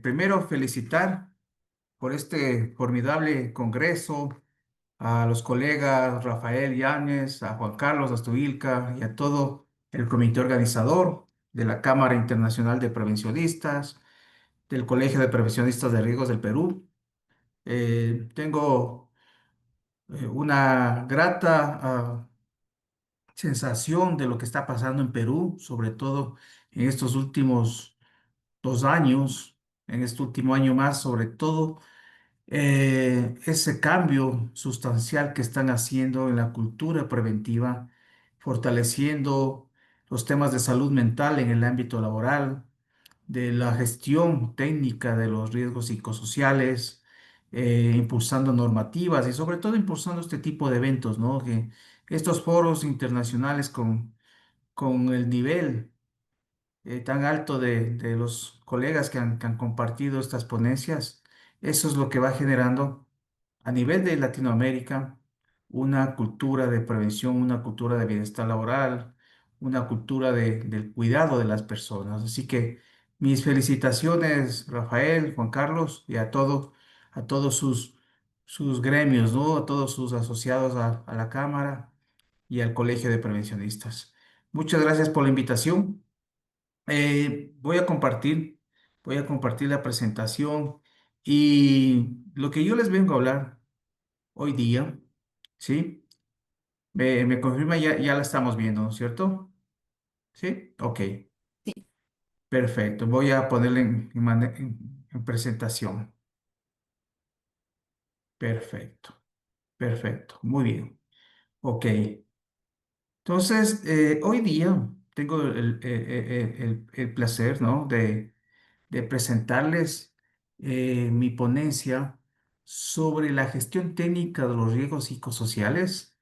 primero felicitar por este formidable congreso a los colegas Rafael Yáñez, a Juan Carlos Astovilca y a todo el comité organizador de la Cámara Internacional de Prevencionistas, del Colegio de Prevencionistas de Riesgos del Perú. Tengo una grata sensación de lo que está pasando en Perú, sobre todo en estos últimos 2 años, en este último año más, sobre todo ese cambio sustancial que están haciendo en la cultura preventiva, fortaleciendo los temas de salud mental en el ámbito laboral, de la gestión técnica de los riesgos psicosociales, impulsando normativas y sobre todo impulsando este tipo de eventos, ¿no? Que estos foros internacionales con el nivel tan alto de los colegas que han compartido estas ponencias, eso es lo que va generando a nivel de Latinoamérica una cultura de prevención, una cultura de bienestar laboral, una cultura del cuidado de las personas. Así que mis felicitaciones, Rafael, Juan Carlos, y a todos sus gremios, ¿no? A todos sus asociados a la Cámara y al Colegio de Prevencionistas. Muchas gracias por la invitación. Voy a voy a compartir la presentación y lo que yo les vengo a hablar hoy día, ¿sí? Me confirma, ya la estamos viendo, ¿no es cierto? ¿Sí? Ok, perfecto. Voy a ponerle en presentación. Perfecto, perfecto. Muy bien. Ok. Entonces, hoy día tengo el placer, ¿no? De presentarles mi ponencia sobre la gestión técnica de los riesgos psicosociales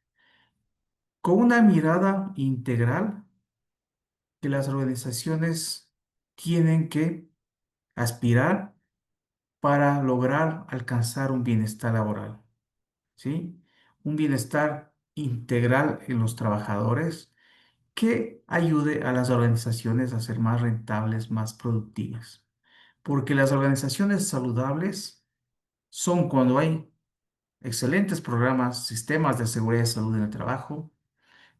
con una mirada integral que las organizaciones tienen que aspirar para lograr alcanzar un bienestar laboral, ¿sí? Un bienestar integral en los trabajadores que ayude a las organizaciones a ser más rentables, más productivas. Porque las organizaciones saludables son cuando hay excelentes programas, sistemas de seguridad y salud en el trabajo,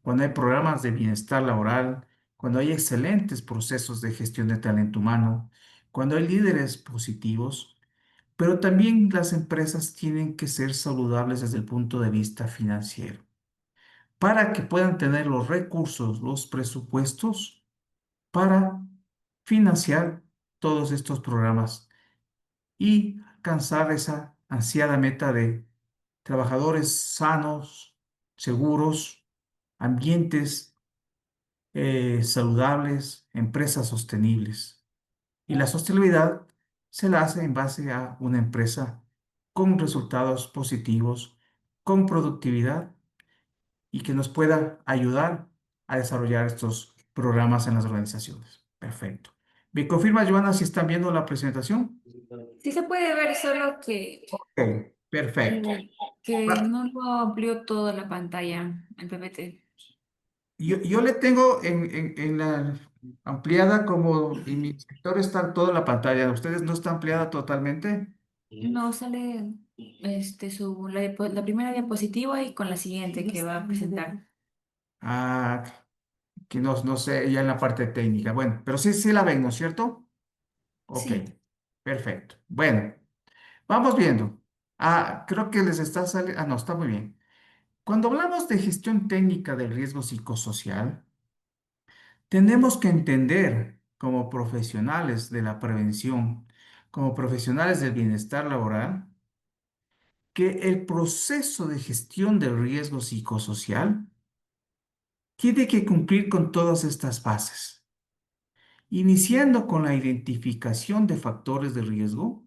cuando hay programas de bienestar laboral, cuando hay excelentes procesos de gestión de talento humano, cuando hay líderes positivos, pero también las empresas tienen que ser saludables desde el punto de vista financiero, para que puedan tener los recursos, los presupuestos para financiar todos estos programas y alcanzar esa ansiada meta de trabajadores sanos, seguros, ambientes saludables, empresas sostenibles. Y la sostenibilidad se la hace en base a una empresa con resultados positivos, con productividad y que nos pueda ayudar a desarrollar estos programas en las organizaciones. Perfecto. ¿Me confirma, Joana, si están viendo la presentación? Sí se puede ver, solo Ok, perfecto. que Ah, no lo amplió toda la pantalla, el PPT. yo le tengo en la ampliada como en mi sector está toda la pantalla. ¿Ustedes no está ampliada totalmente? No sale la primera diapositiva y con la siguiente que va a presentar. Ah, que no sé, ya en la parte técnica. Bueno, pero sí, sí la ven, ¿no es cierto? Ok, Sí, perfecto. Bueno, vamos viendo. Creo que les está saliendo. No, está muy bien. Cuando hablamos de gestión técnica del riesgo psicosocial, tenemos que entender como profesionales de la prevención, como profesionales del bienestar laboral, que el proceso de gestión del riesgo psicosocial tiene que cumplir con todas estas bases, iniciando con la identificación de factores de riesgo,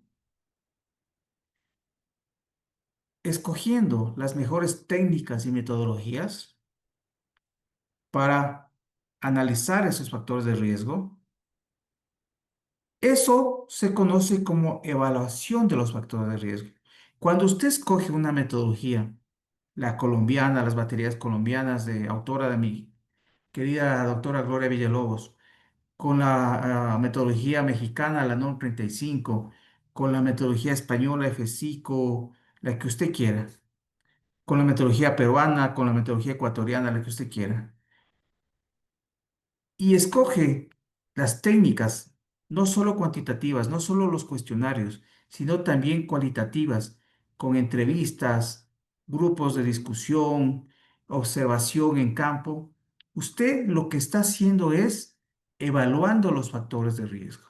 escogiendo las mejores técnicas y metodologías para analizar esos factores de riesgo. Eso se conoce como evaluación de los factores de riesgo. Cuando usted escoge una metodología, la colombiana, las baterías colombianas de autora de mi querida doctora Gloria Villalobos, con la metodología mexicana, la NOM 35, con la metodología española F5, la que usted quiera, con la metodología peruana, con la metodología ecuatoriana, la que usted quiera. Y escoge las técnicas, no solo cuantitativas, no solo los cuestionarios, sino también cualitativas, con entrevistas, grupos de discusión, observación en campo. Usted lo que está haciendo es evaluando los factores de riesgo.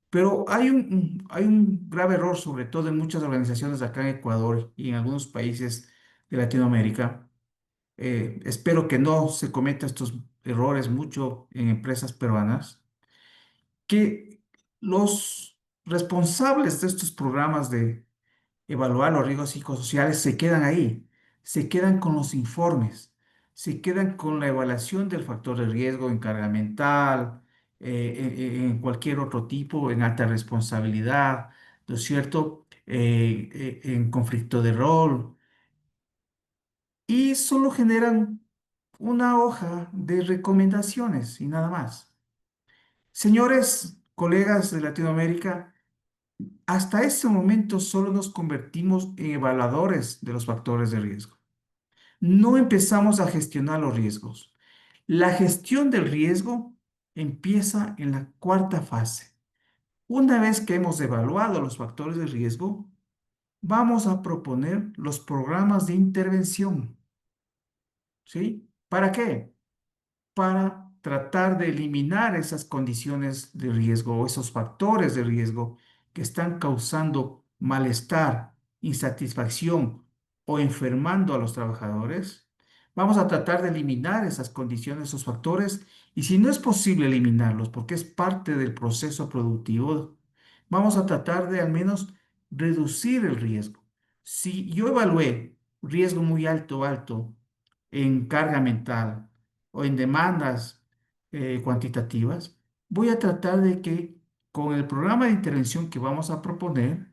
Pero hay un grave error, sobre todo en muchas organizaciones acá en Ecuador y en algunos países de Latinoamérica. Espero que no se cometa estos errores mucho en empresas peruanas, que los responsables de estos programas de evaluar los riesgos psicosociales se quedan ahí, se quedan con los informes, se quedan con la evaluación del factor de riesgo en carga mental, en cualquier otro tipo, en alta responsabilidad, ¿no es cierto? En conflicto de rol, y solo generan una hoja de recomendaciones y nada más. Señores, colegas de Latinoamérica, hasta este momento solo nos convertimos en evaluadores de los factores de riesgo. No empezamos a gestionar los riesgos. La gestión del riesgo empieza en la cuarta fase. Una vez que hemos evaluado los factores de riesgo, vamos a proponer los programas de intervención. ¿Sí? ¿Para qué? Para tratar de eliminar esas condiciones de riesgo o esos factores de riesgo que están causando malestar, insatisfacción o enfermando a los trabajadores. Vamos a tratar de eliminar esas condiciones, esos factores, y si no es posible eliminarlos porque es parte del proceso productivo, vamos a tratar de al menos reducir el riesgo. Si yo evalué riesgo muy alto, alto en carga mental, o en demandas cuantitativas, voy a tratar de que con el programa de intervención que vamos a proponer,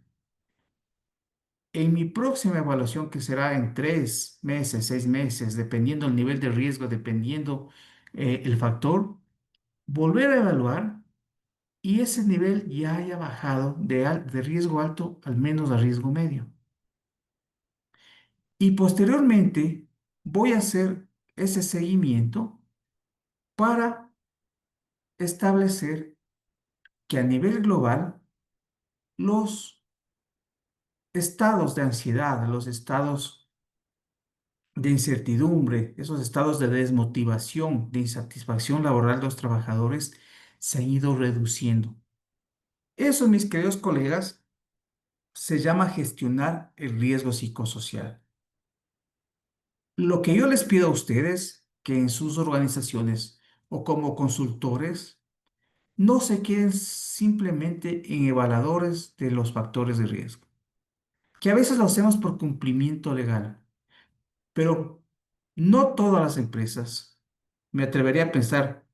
en mi próxima evaluación, que será en 3 meses, 6 meses, dependiendo el nivel de riesgo, dependiendo el factor, volver a evaluar y ese nivel ya haya bajado de riesgo alto al menos a riesgo medio. Y posteriormente voy a hacer ese seguimiento para establecer que a nivel global los estados de ansiedad, los estados de incertidumbre, esos estados de desmotivación, de insatisfacción laboral de los trabajadores se han ido reduciendo. Eso, mis queridos colegas, se llama gestionar el riesgo psicosocial. Lo que yo les pido a ustedes, que en sus organizaciones o como consultores, no se queden simplemente en evaluadores de los factores de riesgo, que a veces lo hacemos por cumplimiento legal, pero no todas las empresas, me atrevería a pensar,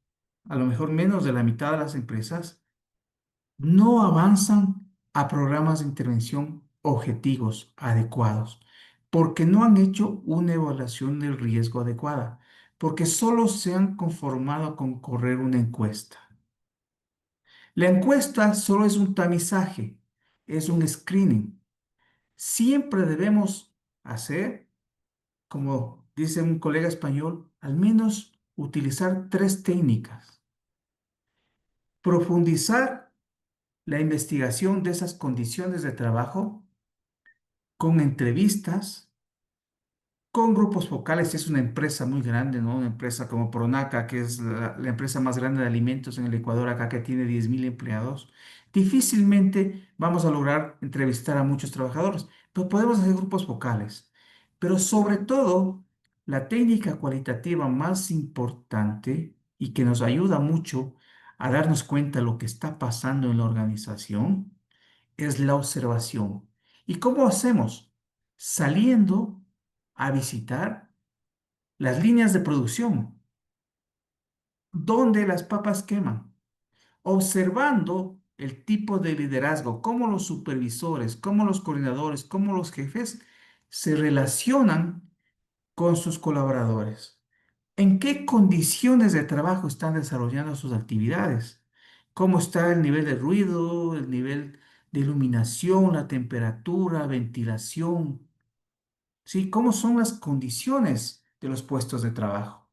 a lo mejor menos de la mitad de las empresas, no avanzan a programas de intervención objetivos adecuados, porque no han hecho una evaluación del riesgo adecuada, porque solo se han conformado con correr una encuesta. La encuesta solo es un tamizaje, es un screening. Siempre debemos hacer, como dice un colega español, al menos utilizar tres técnicas. Profundizar la investigación de esas condiciones de trabajo con entrevistas, con grupos focales. Si es una empresa muy grande, ¿no? Una empresa como Pronaca, que es la empresa más grande de alimentos en el Ecuador, acá que tiene 10.000 empleados, difícilmente vamos a lograr entrevistar a muchos trabajadores, pero podemos hacer grupos focales. Pero sobre todo, la técnica cualitativa más importante y que nos ayuda mucho a darnos cuenta de lo que está pasando en la organización es la observación. ¿Y cómo hacemos? Saliendo a visitar las líneas de producción, donde las papas queman, observando el tipo de liderazgo, cómo los supervisores, cómo los coordinadores, cómo los jefes se relacionan con sus colaboradores. ¿En qué condiciones de trabajo están desarrollando sus actividades? ¿Cómo está el nivel de ruido, el nivel de iluminación, la temperatura, ventilación? ¿Sí? ¿Cómo son las condiciones de los puestos de trabajo?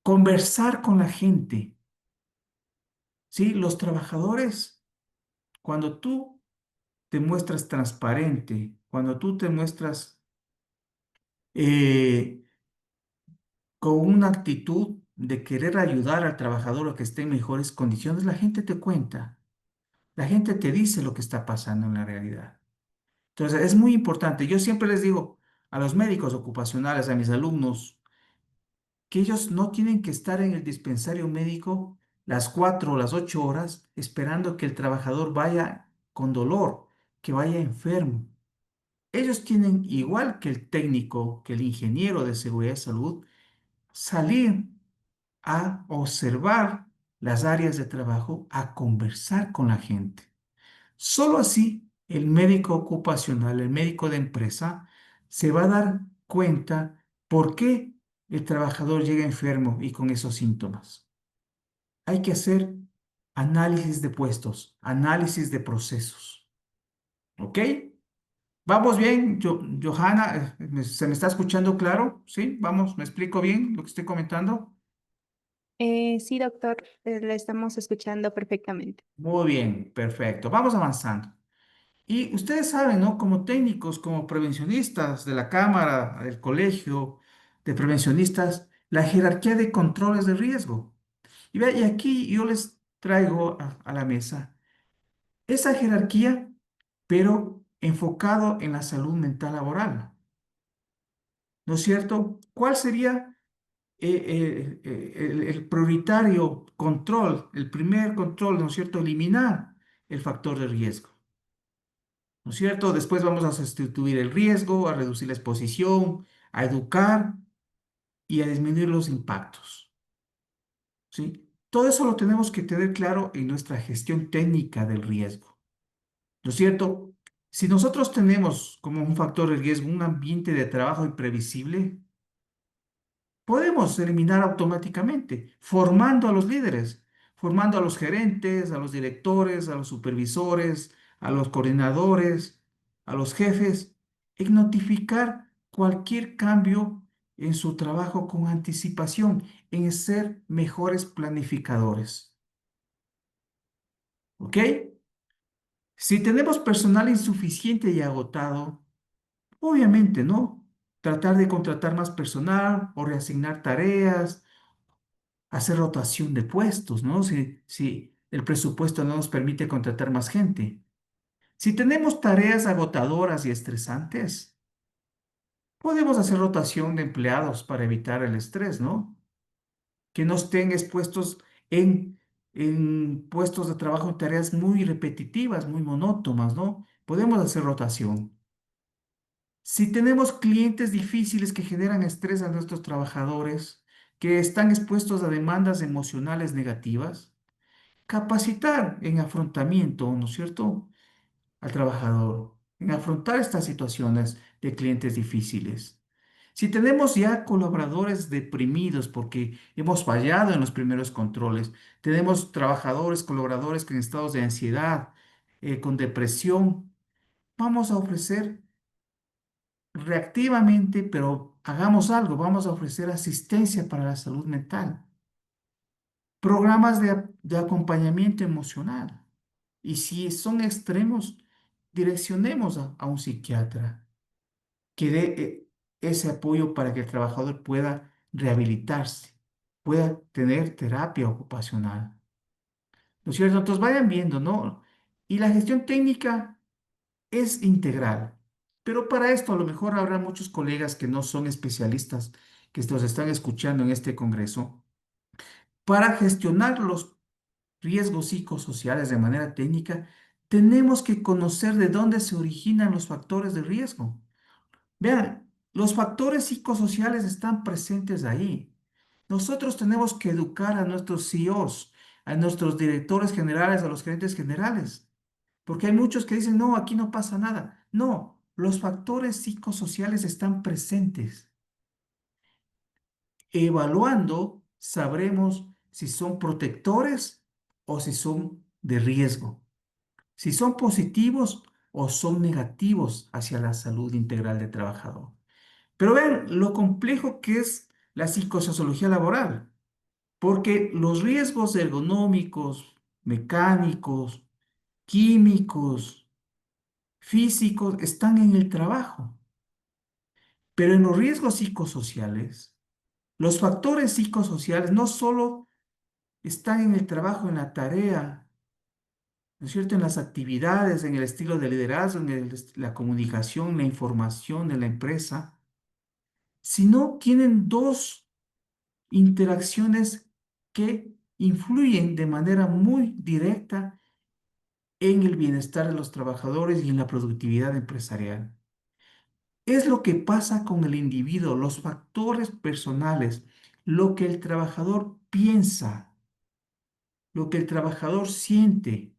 Conversar con la gente. ¿Sí? Los trabajadores, cuando tú te muestras transparente, cuando tú te muestras eh, con una actitud de querer ayudar al trabajador a que esté en mejores condiciones, la gente te cuenta, la gente te dice lo que está pasando en la realidad. Entonces, es muy importante. Yo siempre les digo a los médicos ocupacionales, a mis alumnos, que ellos no tienen que estar en el dispensario médico las 4 o las 8 horas esperando que el trabajador vaya con dolor, que vaya enfermo. Ellos tienen, igual que el técnico, que el ingeniero de seguridad y salud, salir a observar las áreas de trabajo, a conversar con la gente. Solo así el médico ocupacional, el médico de empresa, se va a dar cuenta por qué el trabajador llega enfermo y con esos síntomas. Hay que hacer análisis de puestos, análisis de procesos. ¿Ok? ¿Vamos bien, Johanna? ¿Se me está escuchando claro? ¿Sí? Vamos, ¿me explico bien lo que estoy comentando? Sí, doctor, la estamos escuchando perfectamente. Muy bien, perfecto. Vamos avanzando. Y ustedes saben, ¿no? Como técnicos, como prevencionistas de la Cámara, del Colegio de Prevencionistas, la jerarquía de controles de riesgo. Y, vea, y aquí yo les traigo a la mesa esa jerarquía, pero enfocado en la salud mental laboral. ¿No es cierto? ¿Cuál sería el prioritario control, el primer control, ¿no es cierto? Eliminar el factor de riesgo. ¿No es cierto? Después vamos a sustituir el riesgo, a reducir la exposición, a educar y a disminuir los impactos. ¿Sí? Todo eso lo tenemos que tener claro en nuestra gestión técnica del riesgo. ¿No es cierto? Si nosotros tenemos como un factor de riesgo un ambiente de trabajo imprevisible, podemos eliminar automáticamente, formando a los líderes, formando a los gerentes, a los directores, a los supervisores, a los coordinadores, a los jefes, en notificar cualquier cambio en su trabajo con anticipación, en ser mejores planificadores. ¿Ok? Si tenemos personal insuficiente y agotado, obviamente, ¿no? Tratar de contratar más personal o reasignar tareas, hacer rotación de puestos, ¿no? Si el presupuesto no nos permite contratar más gente. Si tenemos tareas agotadoras y estresantes, podemos hacer rotación de empleados para evitar el estrés, ¿no? Que no estén expuestos en puestos de trabajo en tareas muy repetitivas, muy monótonas, ¿no? Podemos hacer rotación. Si tenemos clientes difíciles que generan estrés a nuestros trabajadores, que están expuestos a demandas emocionales negativas, capacitar en afrontamiento, ¿no es cierto?, al trabajador, en afrontar estas situaciones de clientes difíciles. Si tenemos ya colaboradores deprimidos porque hemos fallado en los primeros controles, tenemos trabajadores, colaboradores con estados de ansiedad, con depresión, vamos a ofrecer reactivamente, pero hagamos algo, vamos a ofrecer asistencia para la salud mental, programas de acompañamiento emocional. Y si son extremos, direccionemos a un psiquiatra que dé ese apoyo para que el trabajador pueda rehabilitarse, pueda tener terapia ocupacional. ¿No es cierto? Entonces vayan viendo, ¿no? Y la gestión técnica es integral. Pero para esto a lo mejor habrá muchos colegas que no son especialistas, que nos están escuchando en este congreso. Para gestionar los riesgos psicosociales de manera técnica, tenemos que conocer de dónde se originan los factores de riesgo. Vean, los factores psicosociales están presentes ahí. Nosotros tenemos que educar a nuestros CEOs, a nuestros directores generales, a los gerentes generales, porque hay muchos que dicen, no, aquí no pasa nada. No, los factores psicosociales están presentes. Evaluando, sabremos si son protectores o si son de riesgo, si son positivos o son negativos hacia la salud integral del trabajador. Pero vean lo complejo que es la psicosociología laboral, porque los riesgos ergonómicos, mecánicos, químicos, físicos están en el trabajo. Pero en los riesgos psicosociales, los factores psicosociales no solo están en el trabajo, en la tarea, ¿no es cierto? En las actividades, en el estilo de liderazgo, en la comunicación, la información de la empresa, sino tienen dos interacciones que influyen de manera muy directa en el bienestar de los trabajadores y en la productividad empresarial. Es lo que pasa con el individuo, los factores personales, lo que el trabajador piensa, lo que el trabajador siente.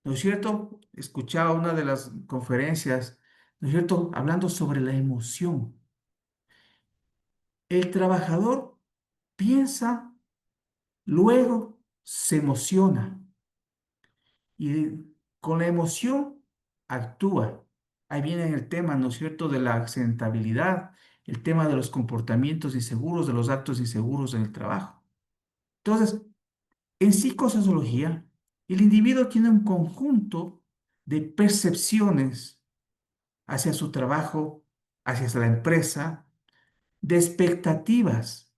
¿No es cierto? Escuchaba una de las conferencias, ¿no es cierto? Hablando sobre la emoción. El trabajador piensa, luego se emociona y con la emoción actúa. Ahí viene el tema, ¿no es cierto?, de la accidentabilidad, el tema de los comportamientos inseguros, de los actos inseguros en el trabajo. Entonces, en psicosociología, el individuo tiene un conjunto de percepciones hacia su trabajo, hacia la empresa, de expectativas,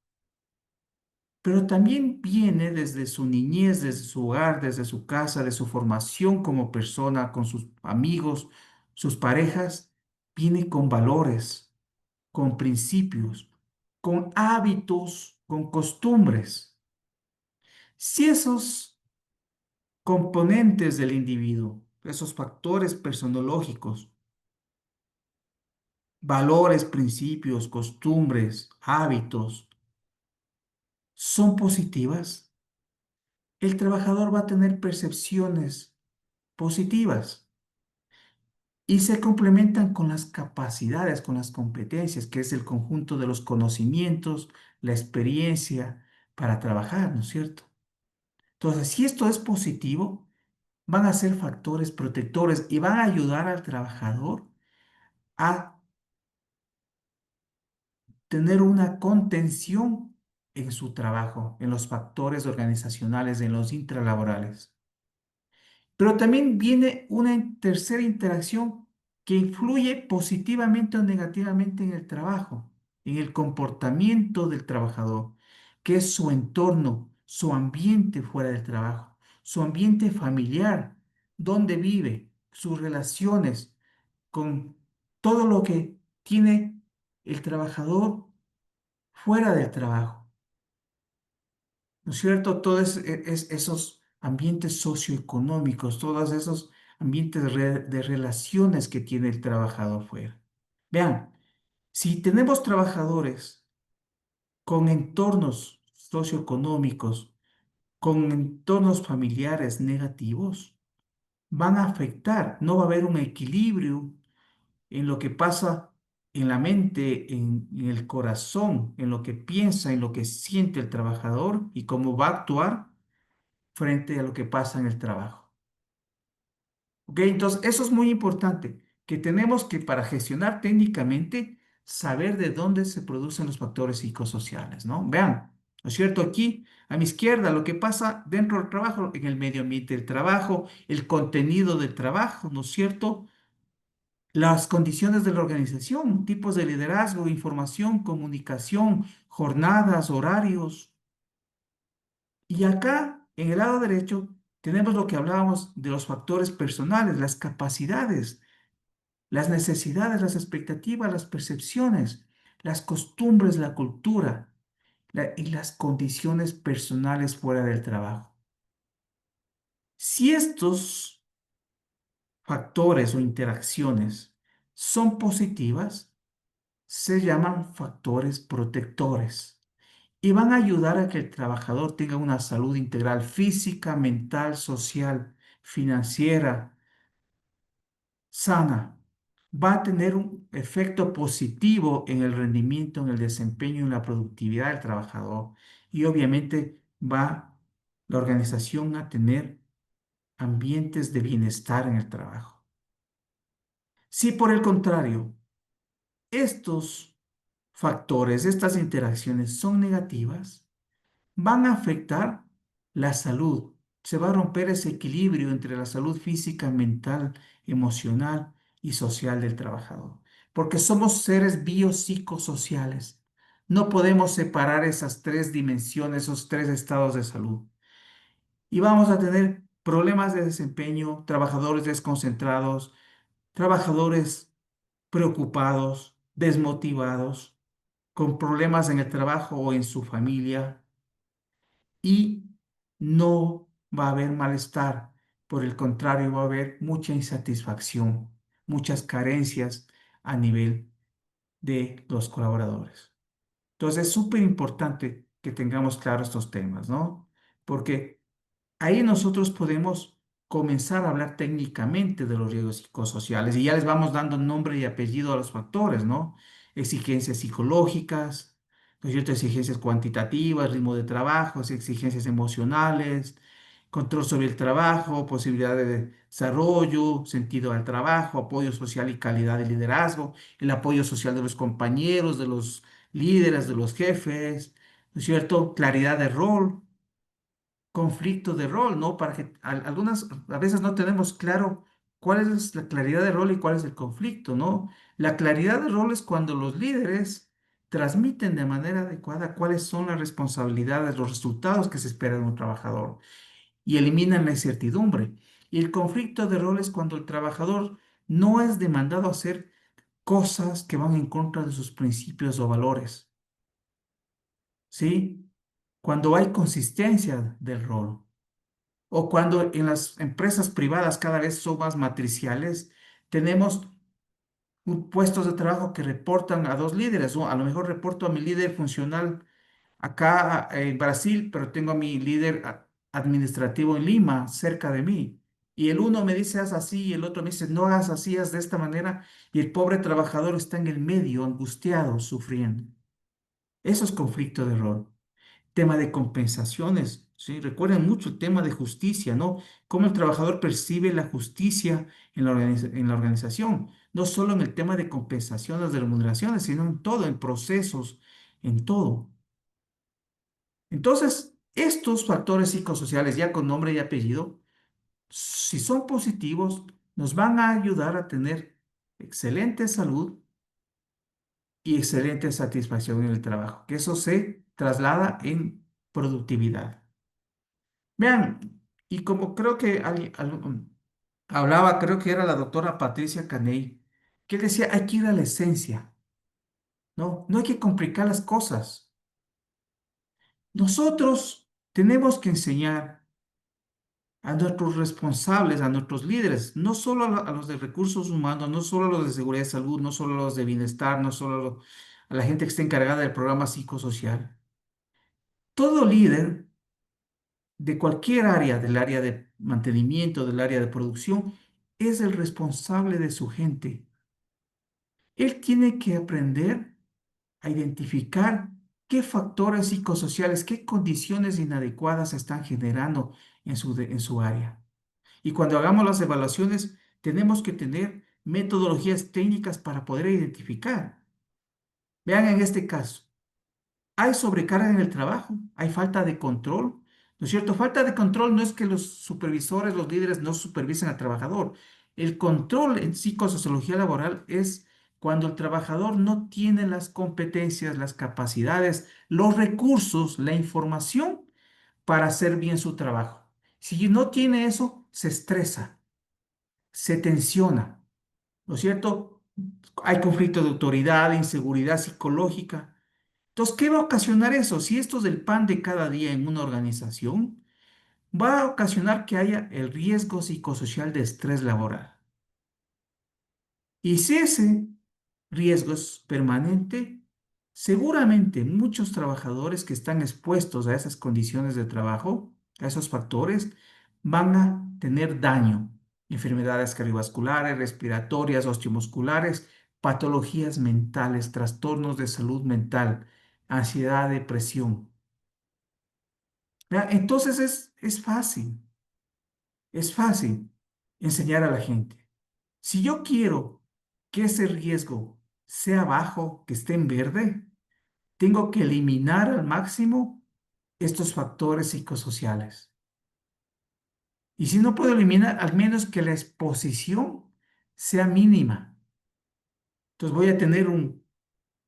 pero también viene desde su niñez, desde su hogar, desde su casa, de su formación como persona, con sus amigos, sus parejas, viene con valores, con principios, con hábitos, con costumbres. Si esos componentes del individuo, esos factores personológicos, valores, principios, costumbres, hábitos, son positivas, el trabajador va a tener percepciones positivas y se complementan con las capacidades, con las competencias, que es el conjunto de los conocimientos, la experiencia para trabajar, ¿no es cierto? Entonces, si esto es positivo, van a ser factores protectores y van a ayudar al trabajador a tener una contención en su trabajo, en los factores organizacionales, en los intralaborales. Pero también viene una tercera interacción que influye positivamente o negativamente en el trabajo, en el comportamiento del trabajador, que es su entorno, su ambiente fuera del trabajo, su ambiente familiar, donde vive, sus relaciones con todo lo que tiene el trabajador fuera del trabajo. ¿No es cierto? Todos esos ambientes socioeconómicos, todos esos ambientes de relaciones que tiene el trabajador fuera. Vean, si tenemos trabajadores con entornos socioeconómicos, con entornos familiares negativos, van a afectar, no va a haber un equilibrio en lo que pasa en la mente, en el corazón, en lo que piensa, en lo que siente el trabajador y cómo va a actuar frente a lo que pasa en el trabajo. ¿Ok? Entonces, eso es muy importante, que tenemos que para gestionar técnicamente saber de dónde se producen los factores psicosociales, ¿no? Vean, ¿no es cierto? Aquí a mi izquierda, lo que pasa dentro del trabajo, en el medio ambiente del trabajo, el contenido del trabajo, ¿no es cierto? Las condiciones de la organización, tipos de liderazgo, información, comunicación, jornadas, horarios. Y acá, en el lado derecho, tenemos lo que hablábamos de los factores personales, las capacidades, las necesidades, las expectativas, las percepciones, las costumbres, la cultura y las condiciones personales fuera del trabajo. Si estos factores o interacciones son positivas, se llaman factores protectores y van a ayudar a que el trabajador tenga una salud integral física, mental, social, financiera, sana. va a tener un efecto positivo en el rendimiento, en el desempeño, en la productividad del trabajador. Y obviamente va la organización a tener ambientes de bienestar en el trabajo. Si por el contrario, estos factores, estas interacciones son negativas, van a afectar la salud. Se va a romper ese equilibrio entre la salud física, mental, emocional y social del trabajador. Porque somos seres biopsicosociales. No podemos separar esas tres dimensiones, esos tres estados de salud. Y vamos a tener problemas de desempeño, trabajadores desconcentrados, trabajadores preocupados, desmotivados, con problemas en el trabajo o en su familia y no va a haber malestar. Por el contrario, va a haber mucha insatisfacción, muchas carencias a nivel de los colaboradores. Entonces, es súper importante que tengamos claros estos temas, ¿no? Porque ahí nosotros podemos comenzar a hablar técnicamente de los riesgos psicosociales y ya les vamos dando nombre y apellido a los factores, ¿no? Exigencias psicológicas, ¿no es cierto? Exigencias cuantitativas, ritmo de trabajo, exigencias emocionales, control sobre el trabajo, posibilidad de desarrollo, sentido al trabajo, apoyo social y calidad de liderazgo, el apoyo social de los compañeros, de los líderes, de los jefes, ¿no es cierto? Claridad de rol, conflicto de rol, ¿no? Para que algunas, a veces no tenemos claro cuál es la claridad de rol y cuál es el conflicto, ¿no? La claridad de rol es cuando los líderes transmiten de manera adecuada cuáles son las responsabilidades, los resultados que se esperan de un trabajador y eliminan la incertidumbre. Y el conflicto de rol es cuando el trabajador no es demandado a hacer cosas que van en contra de sus principios o valores, ¿sí? Cuando hay consistencia del rol. O cuando en las empresas privadas cada vez son más matriciales, tenemos puestos de trabajo que reportan a dos líderes. O a lo mejor reporto a mi líder funcional acá en Brasil, pero tengo a mi líder administrativo en Lima, cerca de mí. Y el uno me dice, haz así, y el otro me dice, no hagas así, haz de esta manera. Y el pobre trabajador está en el medio, angustiado, sufriendo. Eso es conflicto de rol. Tema de compensaciones, ¿sí? Recuerden mucho el tema de justicia, ¿no? Cómo el trabajador percibe la justicia en en la organización, no solo en el tema de compensaciones, de remuneraciones, sino en todo, en procesos, en todo. Entonces, estos factores psicosociales, ya con nombre y apellido, si son positivos, nos van a ayudar a tener excelente salud y excelente satisfacción en el trabajo, que eso se traslada en productividad. Vean, y como creo que hablaba, creo que era la doctora Patricia Caney, que decía, hay que ir a la esencia, ¿no? No hay que complicar las cosas. Nosotros tenemos que enseñar a nuestros responsables, a nuestros líderes, no solo a los de recursos humanos, no solo a los de seguridad de salud, no solo a los de bienestar, no solo a la gente que está encargada del programa psicosocial. Todo líder de cualquier área, del área de mantenimiento, del área de producción, es el responsable de su gente. Él tiene que aprender a identificar qué factores psicosociales, qué condiciones inadecuadas se están generando en su área. Y cuando hagamos las evaluaciones, tenemos que tener metodologías técnicas para poder identificar. Vean en este caso. Hay sobrecarga en el trabajo, hay falta de control, ¿no es cierto? Falta de control no es que los supervisores, los líderes no supervisen al trabajador. El control en psicosociología laboral es cuando el trabajador no tiene las competencias, las capacidades, los recursos, la información para hacer bien su trabajo. Si no tiene eso, se estresa, se tensiona, ¿no es cierto? Hay conflicto de autoridad, inseguridad psicológica. Entonces, ¿qué va a ocasionar eso? Si esto es el pan de cada día en una organización, va a ocasionar que haya el riesgo psicosocial de estrés laboral. Y si ese riesgo es permanente, seguramente muchos trabajadores que están expuestos a esas condiciones de trabajo, a esos factores, van a tener daño. enfermedades cardiovasculares, respiratorias, osteomusculares, patologías mentales, trastornos de salud mental, ansiedad, depresión. ¿Vea? Entonces es fácil enseñar a la gente. Si yo quiero que ese riesgo sea bajo, que esté en verde, tengo que eliminar al máximo estos factores psicosociales. Y si no puedo eliminar, al menos que la exposición sea mínima. Entonces voy a tener un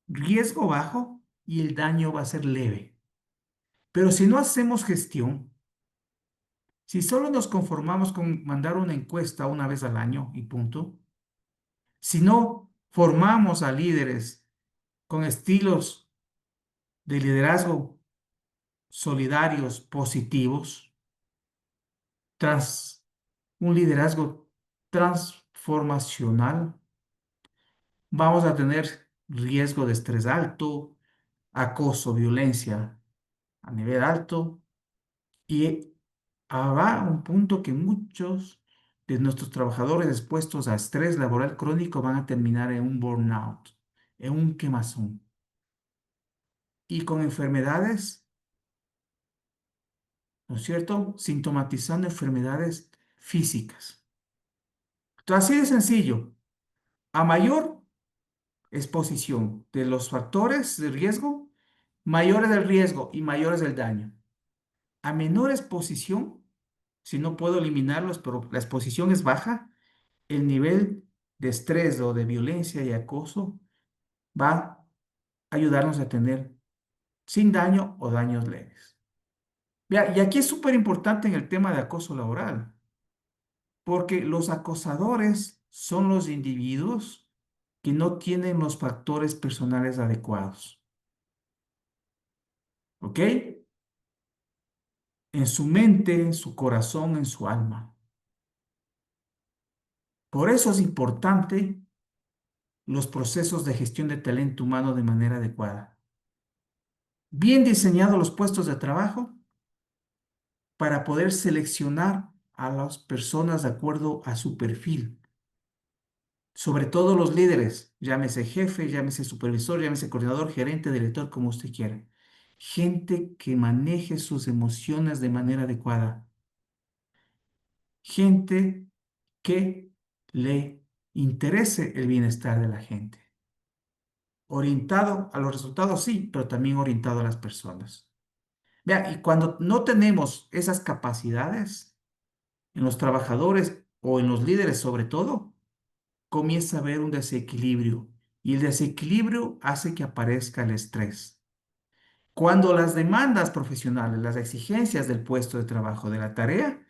riesgo bajo y el daño va a ser leve. Pero si no hacemos gestión, si solo nos conformamos con mandar una encuesta una vez al año y punto, si no formamos a líderes con estilos de liderazgo solidarios, positivos, tras un liderazgo transformacional, vamos a tener riesgo de estrés alto, acoso, violencia a nivel alto y habrá un punto que muchos de nuestros trabajadores expuestos a estrés laboral crónico van a terminar en un burnout, en un quemazón y con enfermedades, ¿no es cierto? Sintomatizando enfermedades físicas. Entonces, así de sencillo, a mayor exposición de los factores de riesgo, mayor es el riesgo y mayor es el daño. A menor exposición, si no puedo eliminarlos, pero la exposición es baja, el nivel de estrés o de violencia y acoso va a ayudarnos a tener sin daño o daños leves. Vea, y aquí es súper importante en el tema de acoso laboral, porque los acosadores son los individuos que no tienen los factores personales adecuados. ¿Ok? En su mente, en su corazón, en su alma. Por eso es importante los procesos de gestión de talento humano de manera adecuada. Bien diseñados los puestos de trabajo para poder seleccionar a las personas de acuerdo a su perfil. Sobre todo los líderes, llámese jefe, llámese supervisor, llámese coordinador, gerente, director, como usted quiera. Gente que maneje sus emociones de manera adecuada. Gente que le interese el bienestar de la gente. Orientado a los resultados, sí, pero también orientado a las personas. Vea, y cuando no tenemos esas capacidades en los trabajadores o en los líderes sobre todo, comienza a haber un desequilibrio y el desequilibrio hace que aparezca el estrés. Cuando las demandas profesionales, las exigencias del puesto de trabajo, de la tarea,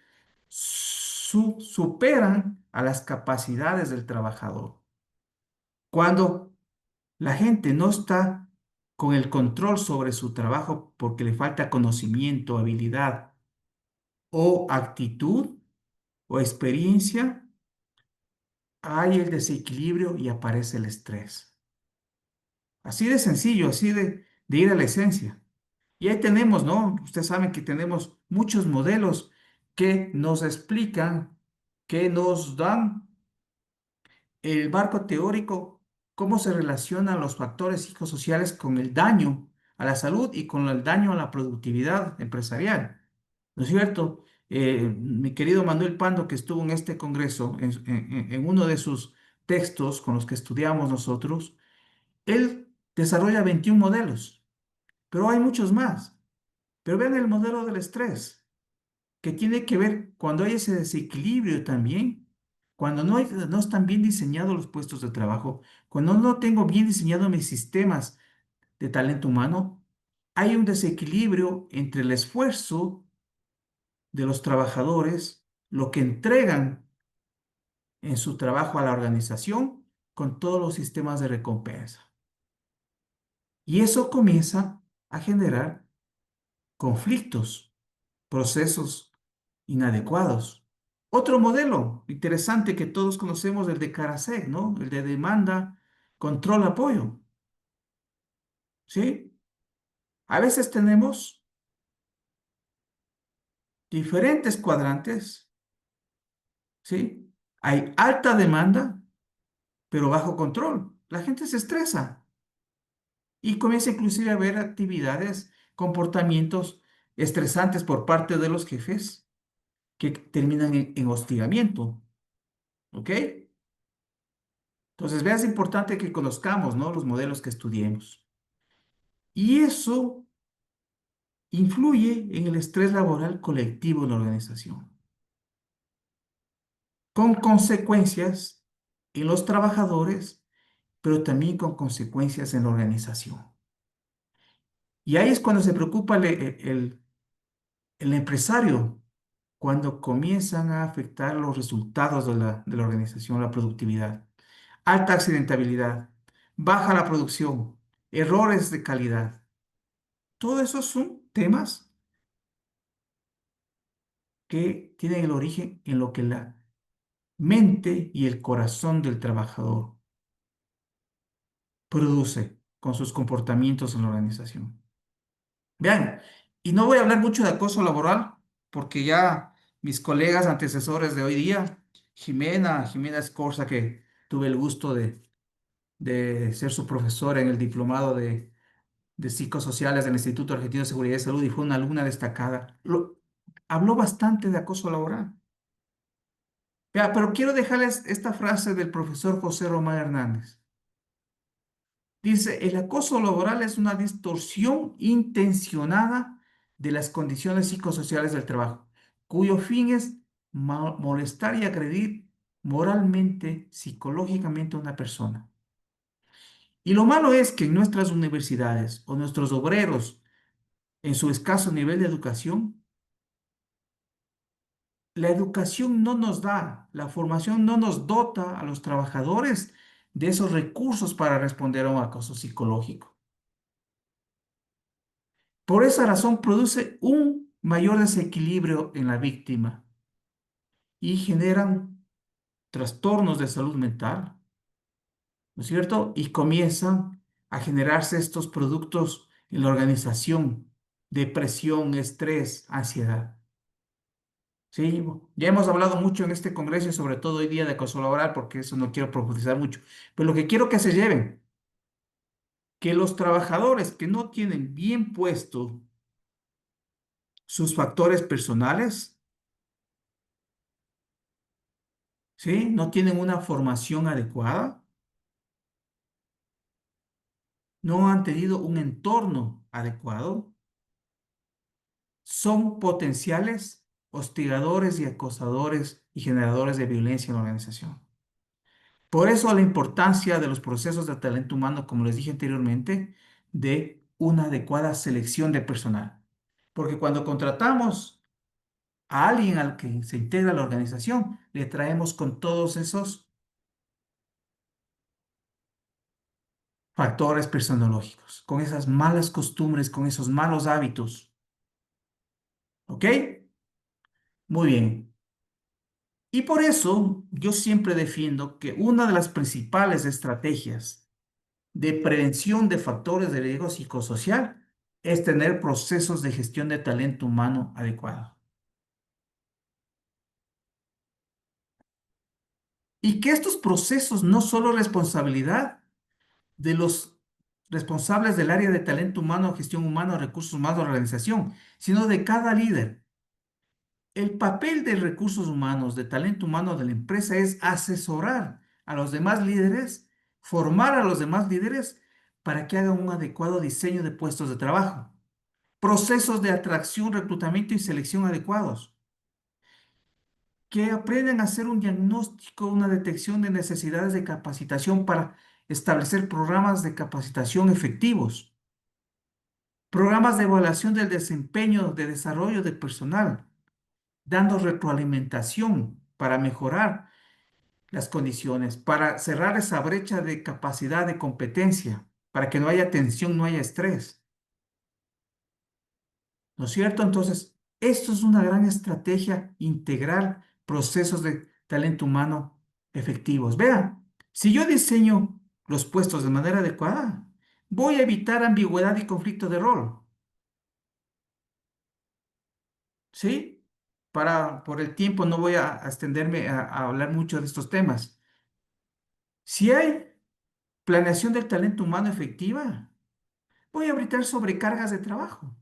superan a las capacidades del trabajador. Cuando la gente no está con el control sobre su trabajo porque le falta conocimiento, habilidad o actitud o experiencia, hay el desequilibrio y aparece el estrés. Así de sencillo, así de ir a la esencia. Y ahí tenemos, ¿no? Ustedes saben que tenemos muchos modelos que nos explican, que nos dan el marco teórico, cómo se relacionan los factores psicosociales con el daño a la salud y con el daño a la productividad empresarial. ¿No es cierto? Mi querido Manuel Pando, que estuvo en este congreso, en uno de sus textos con los que estudiamos nosotros, él desarrolla 21 modelos, pero hay muchos más. Pero vean el modelo del estrés, que tiene que ver cuando hay ese desequilibrio también, cuando no están bien diseñados los puestos de trabajo, cuando no tengo bien diseñados mis sistemas de talento humano, hay un desequilibrio entre el esfuerzo de los trabajadores, lo que entregan en su trabajo a la organización, con todos los sistemas de recompensa. Y eso comienza a generar conflictos, procesos inadecuados. Otro modelo interesante que todos conocemos, el de Karasek, ¿no? El de demanda, control, apoyo. ¿Sí? A veces tenemos diferentes cuadrantes, ¿sí? Hay alta demanda, pero bajo control. La gente se estresa y comienza inclusive a ver actividades, comportamientos estresantes por parte de los jefes que terminan en hostigamiento. ¿Ok? Entonces, vea, es importante que conozcamos, ¿no? Los modelos que estudiemos. Y eso influye en el estrés laboral colectivo en la organización, con consecuencias en los trabajadores, pero también con consecuencias en la organización. Y ahí es cuando se preocupa el empresario, cuando comienzan a afectar los resultados de la organización, la productividad. Alta accidentabilidad, baja la producción, errores de calidad. Todos esos son temas que tienen el origen en lo que la mente y el corazón del trabajador produce con sus comportamientos en la organización. Vean, y no voy a hablar mucho de acoso laboral, porque ya mis colegas antecesores de hoy día, Jimena Escorza, que tuve el gusto de ser su profesora en el diplomado de psicosociales del Instituto Argentino de Seguridad y Salud y fue una alumna destacada, habló bastante de acoso laboral. Vea, pero quiero dejarles esta frase del profesor José Román Hernández. Dice, el acoso laboral es una distorsión intencionada de las condiciones psicosociales del trabajo, cuyo fin es molestar y agredir moralmente, psicológicamente a una persona. Y lo malo es que en nuestras universidades o nuestros obreros, en su escaso nivel de educación, la educación no nos da, la formación no nos dota a los trabajadores de esos recursos para responder a un acoso psicológico. Por esa razón produce un mayor desequilibrio en la víctima y generan trastornos de salud mental, ¿no es cierto? Y comienzan a generarse estos productos en la organización, depresión, estrés, ansiedad. Sí, ya hemos hablado mucho en este congreso y sobre todo hoy día de acoso laboral, porque eso no quiero profundizar mucho. Pero lo que quiero que se lleven, que los trabajadores que no tienen bien puesto sus factores personales, ¿sí? No tienen una formación adecuada, no han tenido un entorno adecuado, son potenciales hostigadores y acosadores y generadores de violencia en la organización. Por eso la importancia de los procesos de talento humano, como les dije anteriormente, de una adecuada selección de personal. Porque cuando contratamos a alguien al que se integra a la organización, le traemos con todos esos factores personológicos, con esas malas costumbres, con esos malos hábitos. ¿Ok? Muy bien. Y por eso yo siempre defiendo que una de las principales estrategias de prevención de factores de riesgo psicosocial es tener procesos de gestión de talento humano adecuados. Y que estos procesos no solo responsabilidad de los responsables del área de talento humano, gestión humana, recursos humanos de la organización, sino de cada líder. El papel de recursos humanos, de talento humano de la empresa es asesorar a los demás líderes, formar a los demás líderes para que hagan un adecuado diseño de puestos de trabajo, procesos de atracción, reclutamiento y selección adecuados, que aprendan a hacer un diagnóstico, una detección de necesidades de capacitación para establecer programas de capacitación efectivos, programas de evaluación del desempeño de desarrollo de personal, dando retroalimentación para mejorar las condiciones, para cerrar esa brecha de capacidad de competencia, para que no haya tensión, no haya estrés. ¿No es cierto? Entonces, esto es una gran estrategia integrar procesos de talento humano efectivos. Vean, si yo diseño los puestos de manera adecuada, voy a evitar ambigüedad y conflicto de rol. ¿Sí? por el tiempo no voy a extenderme a hablar mucho de estos temas. Si hay planeación del talento humano efectiva, voy a evitar sobrecargas de trabajo.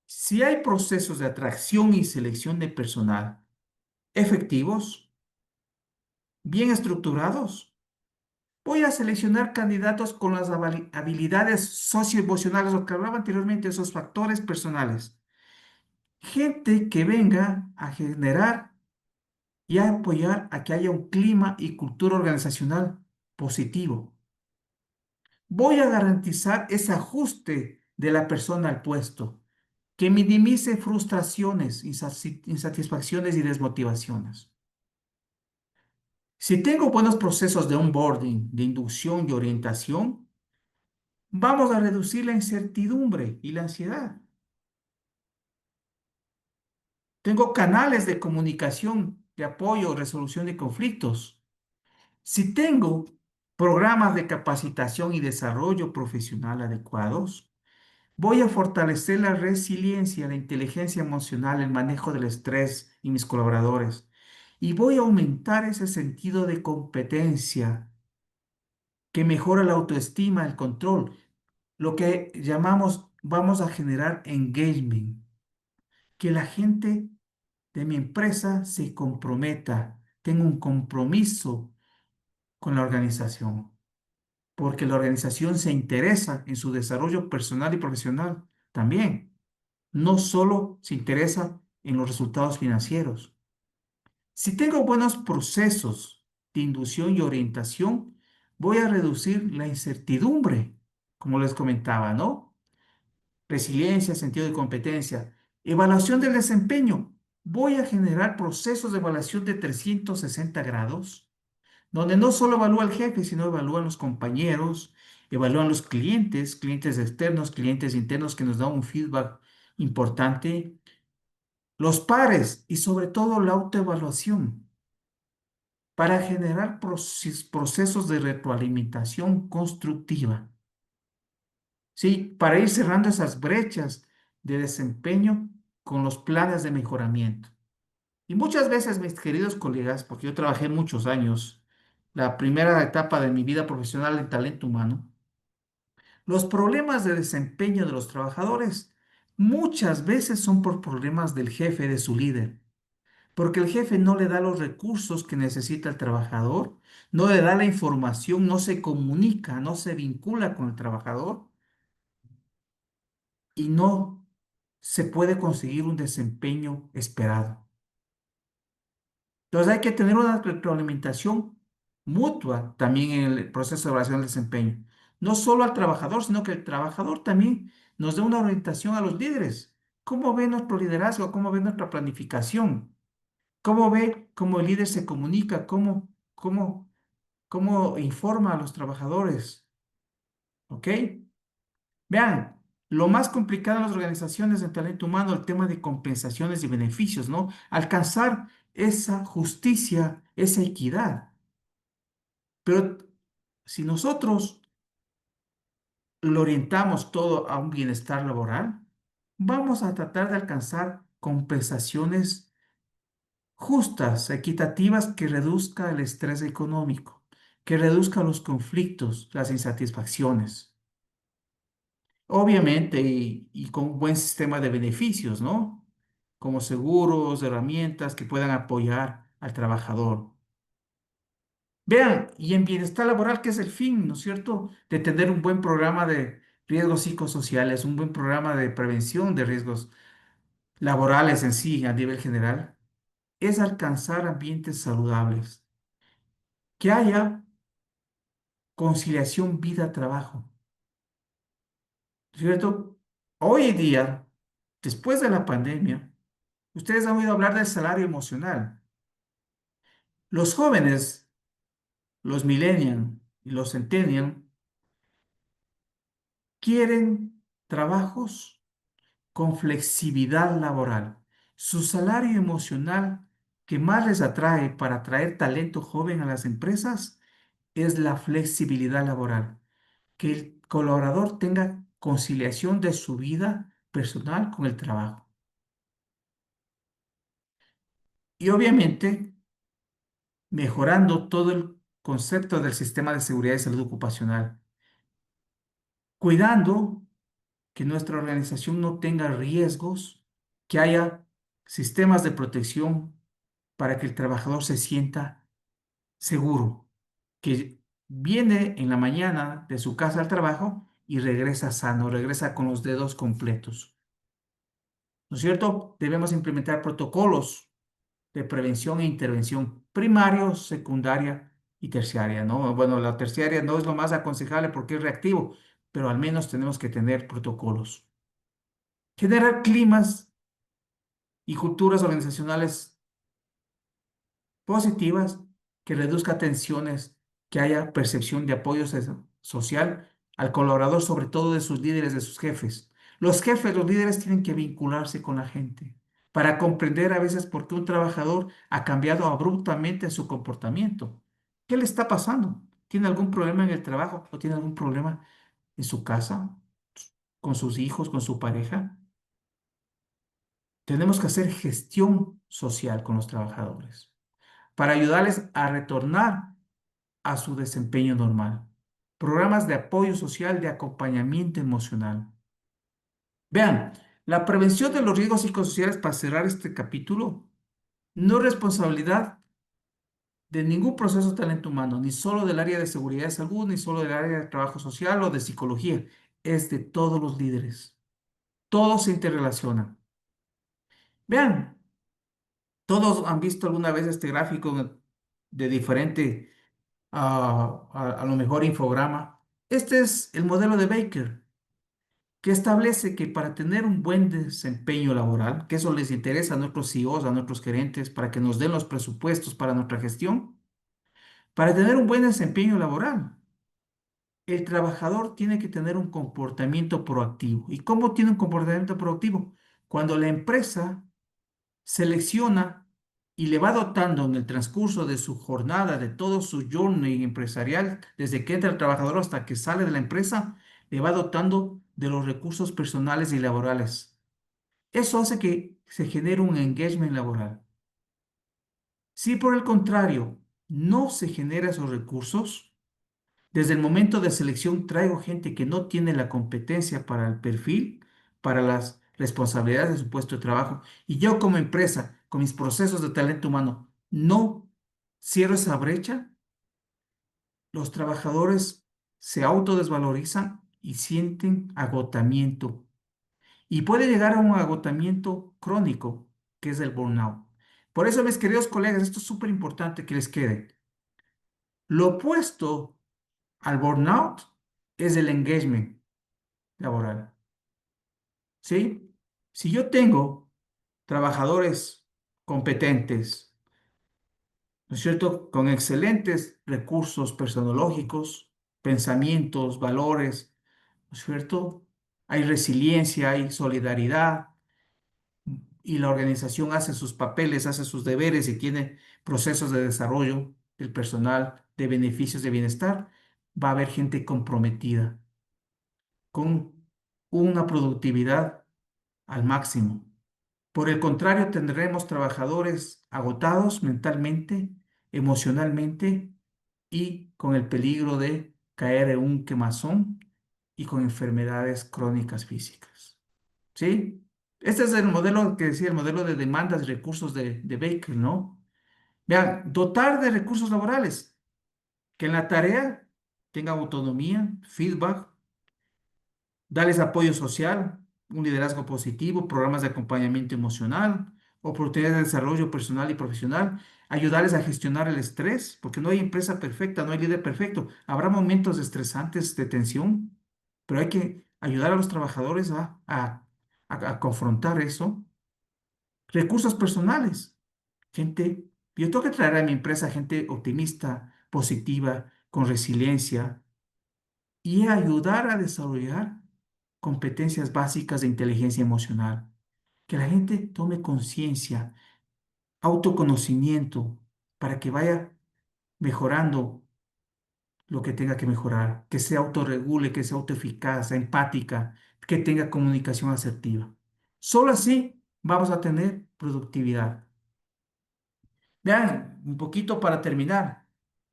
Si hay procesos de atracción y selección de personal efectivos, bien estructurados, voy a seleccionar candidatos con las habilidades socioemocionales, lo que hablaba anteriormente, esos factores personales. Gente que venga a generar y a apoyar a que haya un clima y cultura organizacional positivo. Voy a garantizar ese ajuste de la persona al puesto, que minimice frustraciones, insatisfacciones y desmotivaciones. Si tengo buenos procesos de onboarding, de inducción y orientación, vamos a reducir la incertidumbre y la ansiedad. Tengo canales de comunicación, de apoyo, resolución de conflictos. Si tengo programas de capacitación y desarrollo profesional adecuados, voy a fortalecer la resiliencia, la inteligencia emocional, el manejo del estrés y mis colaboradores. Y voy a aumentar ese sentido de competencia que mejora la autoestima, el control, lo que llamamos, vamos a generar engagement, que la gente de mi empresa se comprometa, tenga un compromiso con la organización, porque la organización se interesa en su desarrollo personal y profesional también. No solo se interesa en los resultados financieros. Si tengo buenos procesos de inducción y orientación, voy a reducir la incertidumbre, como les comentaba, ¿no? Resiliencia, sentido de competencia. Evaluación del desempeño. Voy a generar procesos de evaluación de 360 grados, donde no solo evalúa el jefe, sino evalúan los compañeros, evalúan los clientes, clientes externos, clientes internos que nos dan un feedback importante, los pares y sobre todo la autoevaluación para generar procesos de retroalimentación constructiva. Sí, para ir cerrando esas brechas de desempeño con los planes de mejoramiento. Y muchas veces, mis queridos colegas, porque yo trabajé muchos años, la primera etapa de mi vida profesional en talento humano, los problemas de desempeño de los trabajadores muchas veces son por problemas del jefe, de su líder, porque el jefe no le da los recursos que necesita el trabajador, no le da la información, no se comunica, no se vincula con el trabajador y no se puede conseguir un desempeño esperado. Entonces hay que tener una retroalimentación mutua también en el proceso de evaluación del desempeño. No solo al trabajador, sino que el trabajador también nos dé una orientación a los líderes. ¿Cómo ve nuestro liderazgo? ¿Cómo ve nuestra planificación? ¿Cómo ve cómo el líder se comunica? ¿Cómo informa a los trabajadores? ¿Ok? Vean, lo más complicado en las organizaciones de talento humano, el tema de compensaciones y beneficios, ¿no? Alcanzar esa justicia, esa equidad. Pero si nosotros lo orientamos todo a un bienestar laboral, vamos a tratar de alcanzar compensaciones justas, equitativas, que reduzca el estrés económico, que reduzca los conflictos, las insatisfacciones. Obviamente, y con un buen sistema de beneficios, ¿no? Como seguros, herramientas que puedan apoyar al trabajador. Vean, y en bienestar laboral, ¿qué es el fin, ¿no es cierto? De tener un buen programa de riesgos psicosociales, un buen programa de prevención de riesgos laborales en sí, a nivel general, es alcanzar ambientes saludables, que haya conciliación vida-trabajo, ¿cierto? Hoy en día, después de la pandemia, ustedes han oído hablar del salario emocional. Los jóvenes, los millennials y los centennials, quieren trabajos con flexibilidad laboral. Su salario emocional que más les atrae para atraer talento joven a las empresas es la flexibilidad laboral. Que el colaborador tenga conciliación de su vida personal con el trabajo. Y obviamente mejorando todo el concepto del sistema de seguridad y salud ocupacional, cuidando que nuestra organización no tenga riesgos, que haya sistemas de protección para que el trabajador se sienta seguro, que viene en la mañana de su casa al trabajo y regresa sano, regresa con los dedos completos. ¿No es cierto? Debemos implementar protocolos de prevención e intervención primario, secundaria y terciaria, ¿no? Bueno, la terciaria no es lo más aconsejable porque es reactivo, pero al menos tenemos que tener protocolos. Generar climas y culturas organizacionales positivas que reduzca tensiones, que haya percepción de apoyo social al colaborador, sobre todo de sus líderes, de sus jefes. Los jefes, los líderes tienen que vincularse con la gente para comprender a veces por qué un trabajador ha cambiado abruptamente su comportamiento. ¿Qué le está pasando? ¿Tiene algún problema en el trabajo o tiene algún problema en su casa, con sus hijos, con su pareja? Tenemos que hacer gestión social con los trabajadores para ayudarles a retornar a su desempeño normal. Programas de apoyo social, de acompañamiento emocional. Vean, la prevención de los riesgos psicosociales, para cerrar este capítulo, no es responsabilidad de ningún proceso de talento humano, ni solo del área de seguridad de salud, ni solo del área de trabajo social o de psicología. Es de todos los líderes. Todo se interrelaciona. Vean, todos han visto alguna vez este gráfico de diferente, a lo mejor infograma. Este es el modelo de Baker, que establece que para tener un buen desempeño laboral, que eso les interesa a nuestros CEOs, a nuestros gerentes, para que nos den los presupuestos para nuestra gestión, para tener un buen desempeño laboral, el trabajador tiene que tener un comportamiento proactivo. ¿Y cómo tiene un comportamiento proactivo? Cuando la empresa selecciona y le va dotando en el transcurso de su jornada, de todo su journey empresarial, desde que entra el trabajador hasta que sale de la empresa, le va dotando de los recursos personales y laborales. Eso hace que se genere un engagement laboral. Si por el contrario no se genera esos recursos, desde el momento de selección traigo gente que no tiene la competencia para el perfil, para las responsabilidades de su puesto de trabajo. Y yo como empresa, con mis procesos de talento humano, no cierro esa brecha, los trabajadores se autodesvalorizan y sienten agotamiento. Y puede llegar a un agotamiento crónico, que es el burnout. Por eso, mis queridos colegas, esto es súper importante que les quede. Lo opuesto al burnout es el engagement laboral. ¿Sí? Si yo tengo trabajadores competentes, ¿no es cierto? Con excelentes recursos personológicos, pensamientos, valores, ¿no es cierto? Hay resiliencia, hay solidaridad y la organización hace sus papeles, hace sus deberes y tiene procesos de desarrollo del personal, de beneficios de bienestar, va a haber gente comprometida con una productividad al máximo. Por el contrario, tendremos trabajadores agotados mentalmente, emocionalmente y con el peligro de caer en un quemazón y con enfermedades crónicas físicas. ¿Sí? Este es el modelo que decía, el modelo de demandas y recursos de Baker, ¿no? Vean, dotar de recursos laborales, que en la tarea tengan autonomía, feedback, darles apoyo social, un liderazgo positivo, programas de acompañamiento emocional, oportunidades de desarrollo personal y profesional, ayudarles a gestionar el estrés, porque no hay empresa perfecta, no hay líder perfecto. Habrá momentos estresantes de tensión, pero hay que ayudar a los trabajadores a confrontar eso. Recursos personales, gente, yo tengo que traer a mi empresa gente optimista, positiva, con resiliencia y ayudar a desarrollar competencias básicas de inteligencia emocional. Que la gente tome conciencia, autoconocimiento, para que vaya mejorando lo que tenga que mejorar, que se autorregule, que sea autoeficaz, empática, que tenga comunicación asertiva. Solo así vamos a tener productividad. Vean, un poquito para terminar,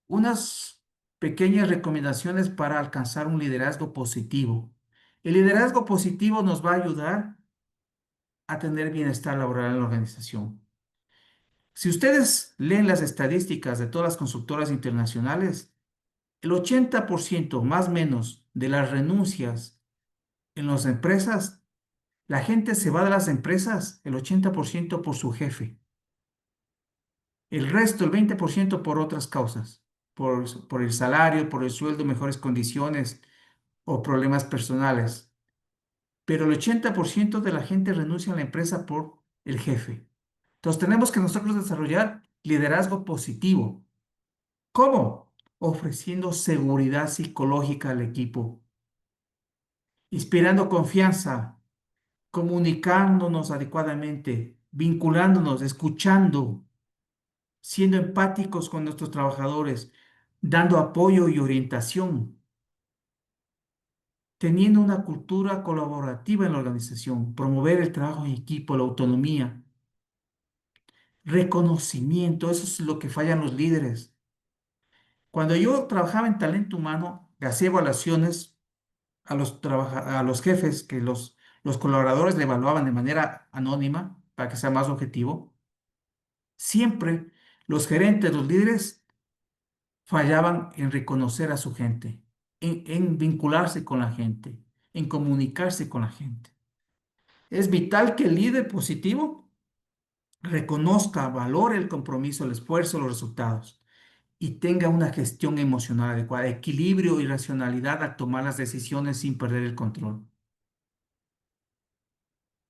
unas pequeñas recomendaciones para alcanzar un liderazgo positivo. El liderazgo positivo nos va a ayudar a tener bienestar laboral en la organización. Si ustedes leen las estadísticas de todas las consultoras internacionales, el 80% más o menos de las renuncias en las empresas, la gente se va de las empresas, el 80% por su jefe, el resto, el 20% por otras causas, por el salario, por el sueldo, mejores condiciones o problemas personales. Pero el 80% de la gente renuncia a la empresa por el jefe. Entonces tenemos que nosotros desarrollar liderazgo positivo. ¿Cómo? Ofreciendo seguridad psicológica al equipo, inspirando confianza, comunicándonos adecuadamente, vinculándonos, escuchando, siendo empáticos con nuestros trabajadores, dando apoyo y orientación, teniendo una cultura colaborativa en la organización, promover el trabajo en equipo, la autonomía, reconocimiento, eso es lo que fallan los líderes. Cuando yo trabajaba en talento humano, hacía evaluaciones a los jefes que los colaboradores le evaluaban de manera anónima para que sea más objetivo. Siempre los gerentes, los líderes fallaban en reconocer a su gente, en vincularse con la gente, en comunicarse con la gente. Es vital que el líder positivo reconozca, valore el compromiso, el esfuerzo, los resultados y tenga una gestión emocional adecuada, equilibrio y racionalidad al tomar las decisiones sin perder el control.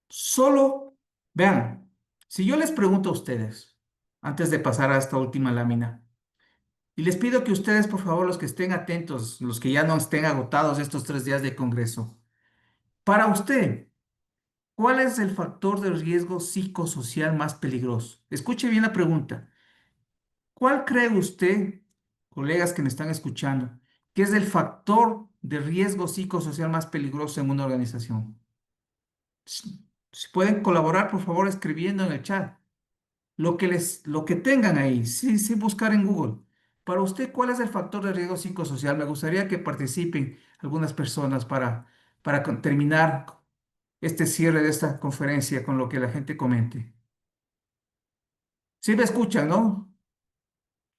Solo, vean, si yo les pregunto a ustedes, antes de pasar a esta última lámina, y les pido que ustedes, por favor, los que estén atentos, los que ya no estén agotados estos 3 días de congreso, para usted, ¿cuál es el factor de riesgo psicosocial más peligroso? Escuche bien la pregunta. ¿Cuál cree usted, colegas que me están escuchando, que es el factor de riesgo psicosocial más peligroso en una organización? Si pueden colaborar, por favor, escribiendo en el chat. Lo que tengan ahí, sí, sí buscar en Google. Para usted, ¿cuál es el factor de riesgo psicosocial? Me gustaría que participen algunas personas para terminar este cierre de esta conferencia con lo que la gente comente. ¿Sí me escuchan, no?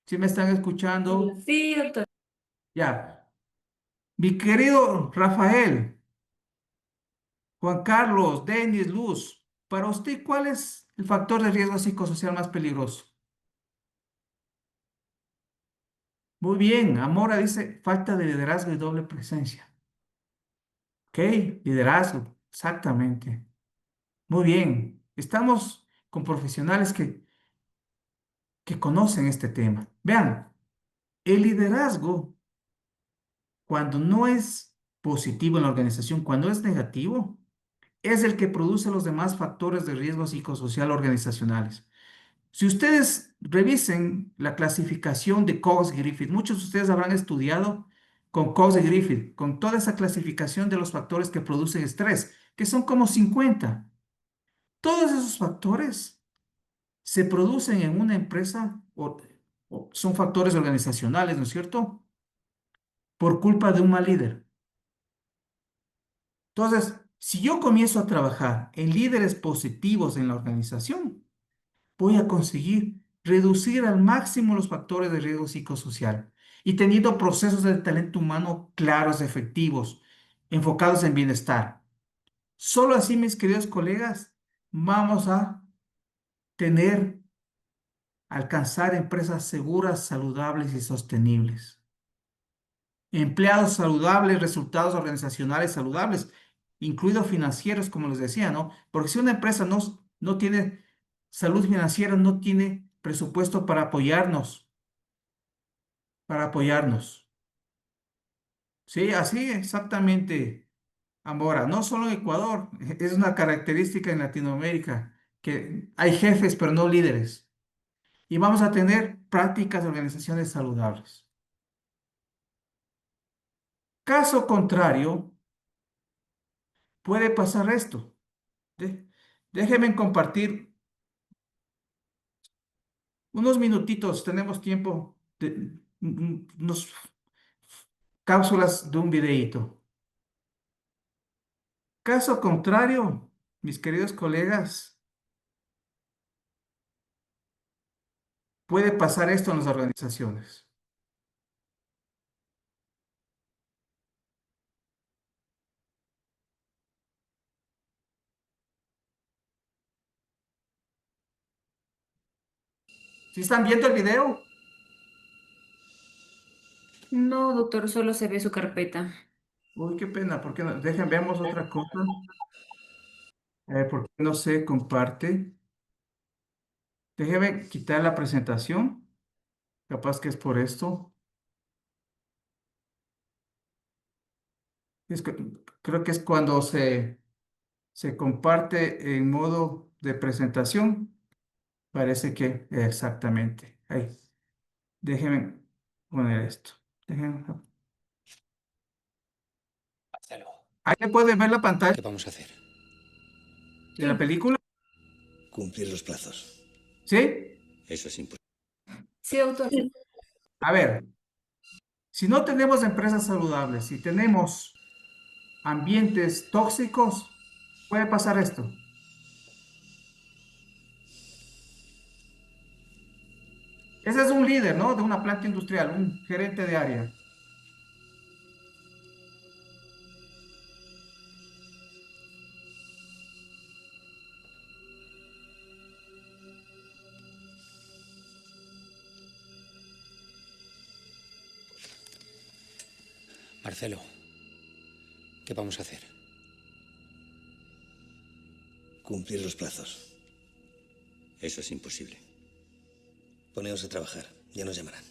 ¿Sí me están escuchando? Sí, doctor. Ya. Mi querido Rafael, Juan Carlos, Denis, Luz, para usted, ¿cuál es el factor de riesgo psicosocial más peligroso? Muy bien, Amora dice falta de liderazgo y doble presencia. Ok, liderazgo, exactamente. Muy bien, estamos con profesionales que conocen este tema. Vean, el liderazgo, cuando no es positivo en la organización, cuando es negativo, es el que produce los demás factores de riesgo psicosocial organizacionales. Si ustedes revisen la clasificación de Cox-Griffith, muchos de ustedes habrán estudiado con Cox-Griffith, con toda esa clasificación de los factores que producen estrés, que son como 50. Todos esos factores se producen en una empresa o son factores organizacionales, ¿no es cierto? Por culpa de un mal líder. Entonces, si yo comienzo a trabajar en líderes positivos en la organización, voy a conseguir reducir al máximo los factores de riesgo psicosocial y teniendo procesos de talento humano claros, efectivos, enfocados en bienestar. Solo así, mis queridos colegas, vamos a tener, alcanzar empresas seguras, saludables y sostenibles. Empleados saludables, resultados organizacionales saludables, incluidos financieros, como les decía, ¿no? Porque si una empresa no tiene salud financiera, no tiene presupuesto para apoyarnos. Sí, así exactamente, Amora. No solo en Ecuador, es una característica en Latinoamérica, que hay jefes, pero no líderes. Y vamos a tener prácticas de organizaciones saludables. Caso contrario, puede pasar esto. Déjenme compartir unos minutitos, tenemos tiempo, unos cápsulas de un videíto. Caso contrario, mis queridos colegas, puede pasar esto en las organizaciones. ¿Sí están viendo el video? No, doctor, solo se ve su carpeta. Uy, qué pena, ¿por qué no? Dejen, veamos otra cosa. ¿Por qué no se comparte? Déjeme quitar la presentación. Capaz que es por esto. Es que- Creo que es cuando se comparte en modo de presentación. Parece que exactamente. Ahí. Déjenme poner esto. Déjenme. Marcelo, Ahí pueden ver la pantalla ¿qué vamos a hacer? de la Sí, película. Cumplir los plazos. ¿Sí? Eso es imposible. sí, doctor. A ver, si no tenemos empresas saludables, si tenemos ambientes tóxicos, puede pasar esto. Ese es un líder, ¿no? De una planta industrial, un gerente de área. Marcelo, ¿qué vamos a hacer? Cumplir los plazos. Eso es imposible. Poneos a trabajar, ya nos llamarán.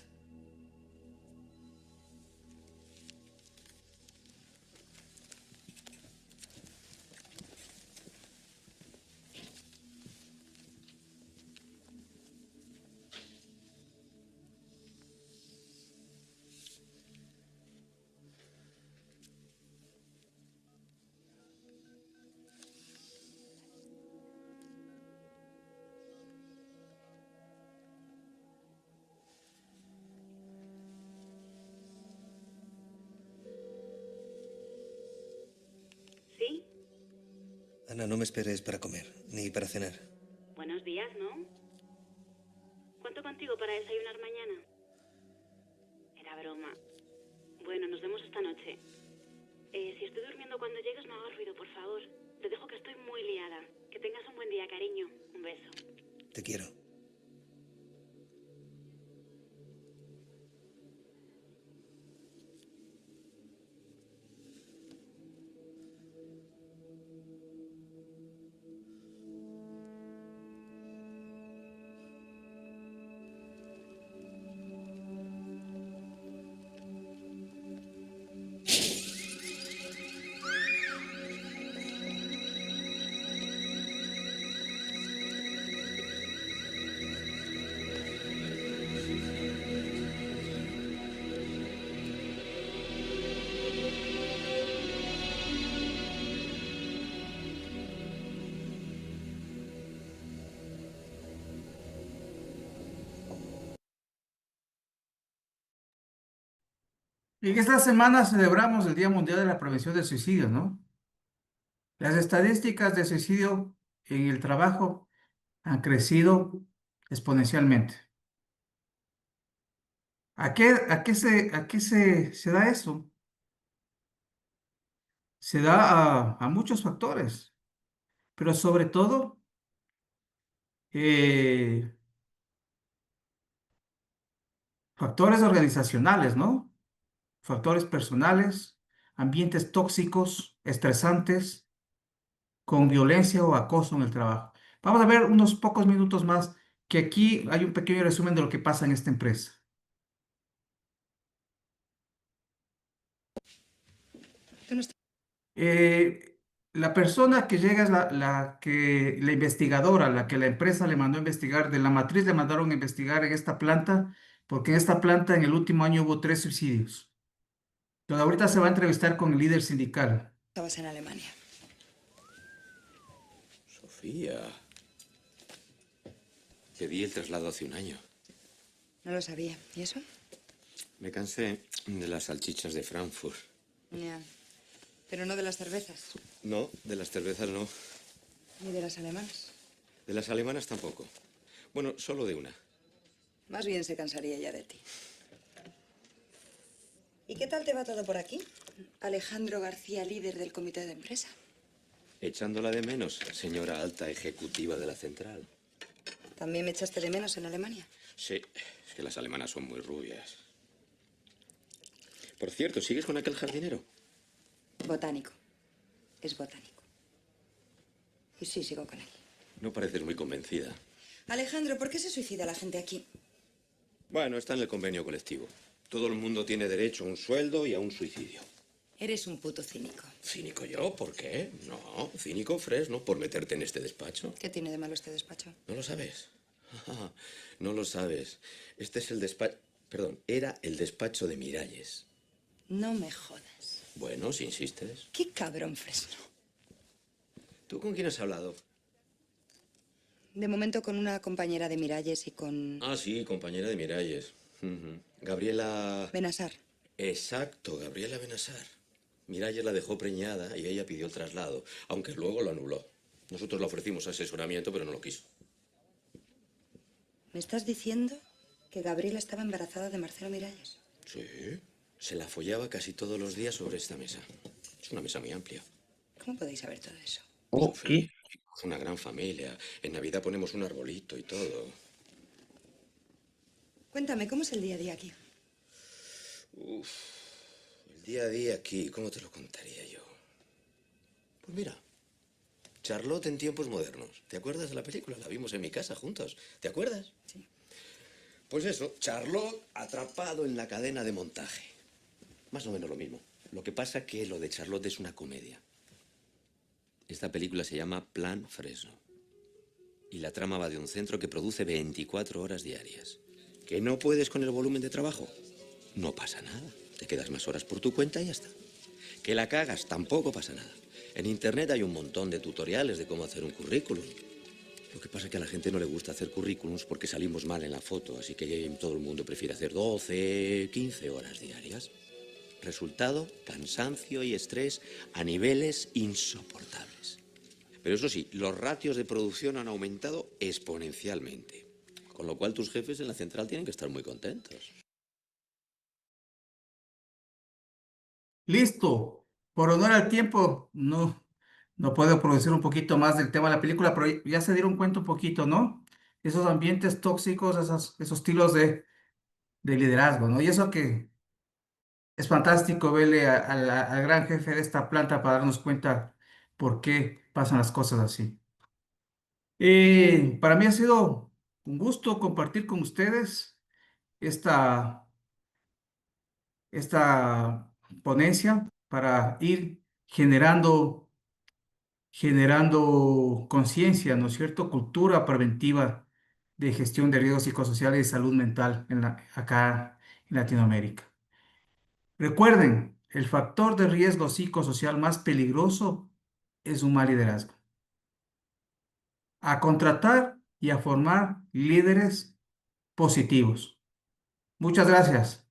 ¿Sí? Ana, no me esperes para comer, ni para cenar. Buenos días, ¿no? ¿Cuánto contigo para desayunar mañana? Era broma. Bueno, nos vemos esta noche. Si estoy durmiendo cuando llegues, no hagas ruido, por favor. Te dejo que estoy muy liada. Que tengas un buen día, cariño. Un beso. Te quiero. Y en esta semana celebramos el Día Mundial de la Prevención del Suicidio, ¿no? Las estadísticas de suicidio en el trabajo han crecido exponencialmente. ¿A qué se da eso? Se da a muchos factores, pero sobre todo eh, factores organizacionales, ¿no? Factores personales, ambientes tóxicos, estresantes, con violencia o acoso en el trabajo. Vamos a ver unos pocos minutos más, que aquí hay un pequeño resumen de lo que pasa en esta empresa. La persona que llega es la investigadora, la que la empresa le mandó a investigar, de la matriz le mandaron a investigar en esta planta, porque en esta planta en el último año hubo 3 suicidios. Entonces ahorita se va a entrevistar con el líder sindical. Estabas en Alemania. Sofía. Pedí el traslado hace un año. No lo sabía. ¿Y eso? Me cansé de las salchichas de Frankfurt. Ya. Pero no de las cervezas. No, de las cervezas no. Ni de las alemanas. De las alemanas tampoco. Bueno, solo de una. Más bien se cansaría ya de ti. ¿Y qué tal te va todo por aquí? Alejandro García, líder del comité de empresa. Echándola de menos, señora alta ejecutiva de la central. ¿También me echaste de menos en Alemania? Sí, es que las alemanas son muy rubias. Por cierto, ¿sigues con aquel jardinero? Botánico. Es botánico. Y sí, sigo con él. No pareces muy convencida. Alejandro, ¿por qué se suicida la gente aquí? Bueno, está en el convenio colectivo. Todo el mundo tiene derecho a un sueldo y a un suicidio. Eres un puto cínico. ¿Cínico yo? ¿Por qué? No, cínico, Fresno, por meterte en este despacho. ¿Qué tiene de malo este despacho? ¿No lo sabes? No lo sabes. Este es el despacho... Perdón, era el despacho de Miralles. No me jodas. Bueno, si insistes. Qué cabrón, Fresno. ¿Tú con quién has hablado? De momento con una compañera de Miralles y con... Ah, sí, compañera de Miralles. Ujú. Gabriela... Benasar. Exacto, Gabriela Benasar. Miralles la dejó preñada y ella pidió el traslado, aunque luego lo anuló. Nosotros le ofrecimos asesoramiento, pero no lo quiso. ¿Me estás diciendo que Gabriela estaba embarazada de Marcelo Miralles? Sí, se la follaba casi todos los días sobre esta mesa. Es una mesa muy amplia. ¿Cómo podéis saber todo eso? Sofía, es una gran familia. En Navidad ponemos un arbolito y todo. Cuéntame, ¿cómo es el día a día aquí? Uf, el día a día aquí, ¿cómo te lo contaría yo? Pues mira, Charlotte en tiempos modernos. ¿Te acuerdas de la película? La vimos en mi casa juntos. ¿Te acuerdas? Sí. Pues eso, Charlotte atrapado en la cadena de montaje. Más o menos lo mismo. Lo que pasa que lo de Charlotte es una comedia. Esta película se llama Plan Fresno. Y la trama va de un centro que produce 24 horas diarias. ¿Que no puedes con el volumen de trabajo? No pasa nada. Te quedas más horas por tu cuenta y ya está. ¿Que la cagas? Tampoco pasa nada. En Internet hay un montón de tutoriales de cómo hacer un currículum. Lo que pasa es que a la gente no le gusta hacer currículums porque salimos mal en la foto, así que todo el mundo prefiere hacer 12, 15 horas diarias. Resultado, cansancio y estrés a niveles insoportables. Pero eso sí, los ratios de producción han aumentado exponencialmente. Con lo cual tus jefes en la central tienen que estar muy contentos. Listo. Por honor al tiempo, no puedo producir un poquito más del tema de la película, pero ya se dieron cuenta un poquito, ¿no? Esos ambientes tóxicos, esos estilos de liderazgo, ¿no? Y eso que es fantástico verle al gran jefe de esta planta para darnos cuenta por qué pasan las cosas así. Para mí ha sido un gusto compartir con ustedes esta, esta ponencia para ir generando conciencia, ¿no es cierto? Cultura preventiva de gestión de riesgos psicosociales y salud mental acá en Latinoamérica. Recuerden, el factor de riesgo psicosocial más peligroso es un mal liderazgo. A contratar y a formar líderes positivos. Muchas gracias.